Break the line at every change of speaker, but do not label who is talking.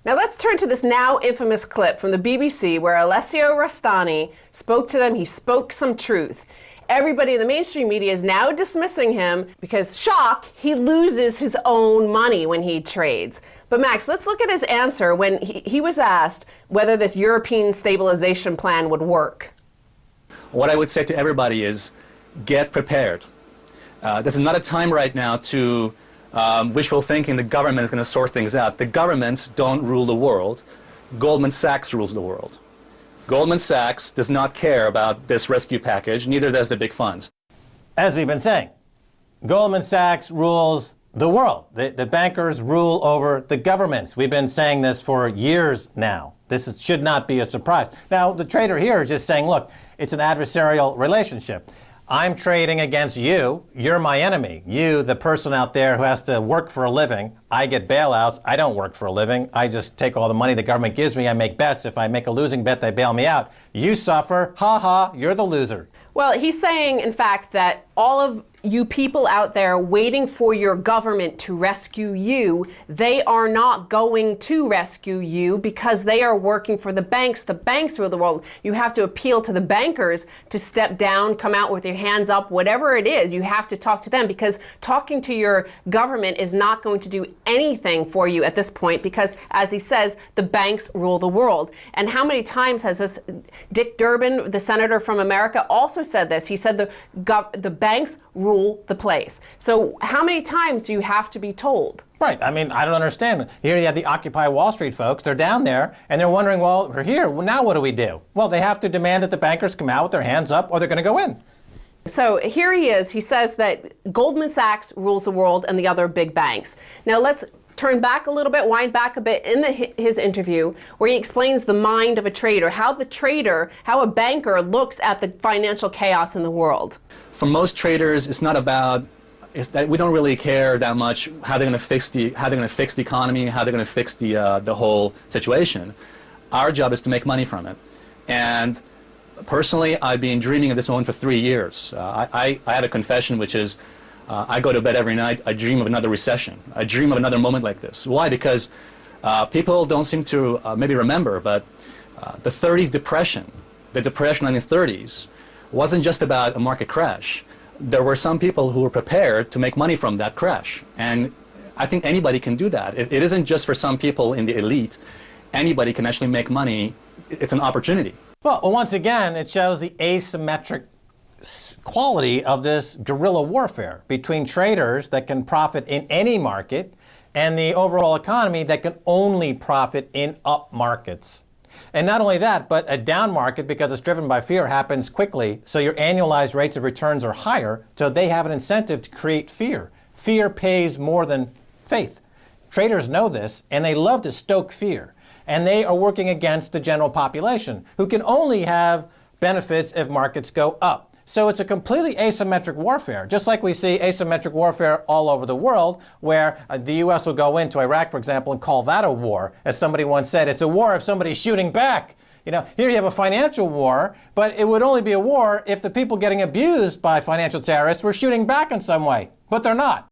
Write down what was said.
Now let's turn to this now infamous clip from the BBC where Alessio Rastani spoke to them. He spoke some truth. Everybody in the mainstream media is now dismissing him because, shock, he loses his own money when he trades. But Max, let's look at his answer when he was asked whether this European stabilization plan would work.
What I would say to everybody is get prepared. This is not a time right now to wishful thinking the government is going to sort things out. The governments don't rule the world. Goldman Sachs rules the world. Goldman Sachs does not care about this rescue package, neither does the big funds.
As we've been saying, Goldman Sachs rules the world. The bankers rule over the governments. We've been saying this for years now. Should not be a surprise. Now, the trader here is just saying, look, it's an adversarial relationship. I'm trading against you. You're my enemy. You, the person out there who has to work for a living. I get bailouts. I don't work for a living. I just take all the money the government gives me. I make bets. If I make a losing bet, they bail me out. You suffer. Ha ha, you're the loser.
Well, he's saying, in fact, that all of you people out there waiting for your government to rescue you, they are not going to rescue you because they are working for the banks. The banks rule the world. You have to appeal to the bankers to step down, come out with your hands up, whatever it is. You have to talk to them because talking to your government is not going to do anything for you at this point because, as he says, the banks rule the world. And how many times has this Dick Durbin, the senator from America, also said this? He said the banks rule the place. So how many times do you have to be told?
Right. I mean, I don't understand. Here you have the Occupy Wall Street folks. They're down there, and they're wondering, well, we're here. Well, now what do we do? Well, they have to demand that the bankers come out with their hands up, or they're going to go in.
So here he is. He says that Goldman Sachs rules the world and the other big banks. Now let's turn back a little bit, wind back a bit in his interview where he explains the mind of a trader, how a banker looks at the financial chaos in the world.
For most traders, it's not about, that we don't really care that much how they're going to fix the economy, how they're going to fix the whole situation. Our job is to make money from it. And personally, I've been dreaming of this moment for 3 years. I have a confession, which is I go to bed every night, I dream of another recession. I dream of another moment like this. Why? Because people don't seem to maybe remember, but the 30s depression, the depression in the 30s, wasn't just about a market crash. There were some people who were prepared to make money from that crash. And I think anybody can do that. It isn't just for some people in the elite. Anybody can actually make money. It's an opportunity.
Well, once again, it shows the asymmetric quality of this guerrilla warfare between traders that can profit in any market and the overall economy that can only profit in up markets. And not only that, but a down market, because it's driven by fear, happens quickly, so your annualized rates of returns are higher, so they have an incentive to create fear. Fear pays more than faith. Traders know this, and they love to stoke fear. And they are working against the general population, who can only have benefits if markets go up. So it's a completely asymmetric warfare, just like we see asymmetric warfare all over the world, where the U.S. will go into Iraq, for example, and call that a war. As somebody once said, it's a war if somebody's shooting back. You know, here you have a financial war, but it would only be a war if the people getting abused by financial terrorists were shooting back in some way. But they're not.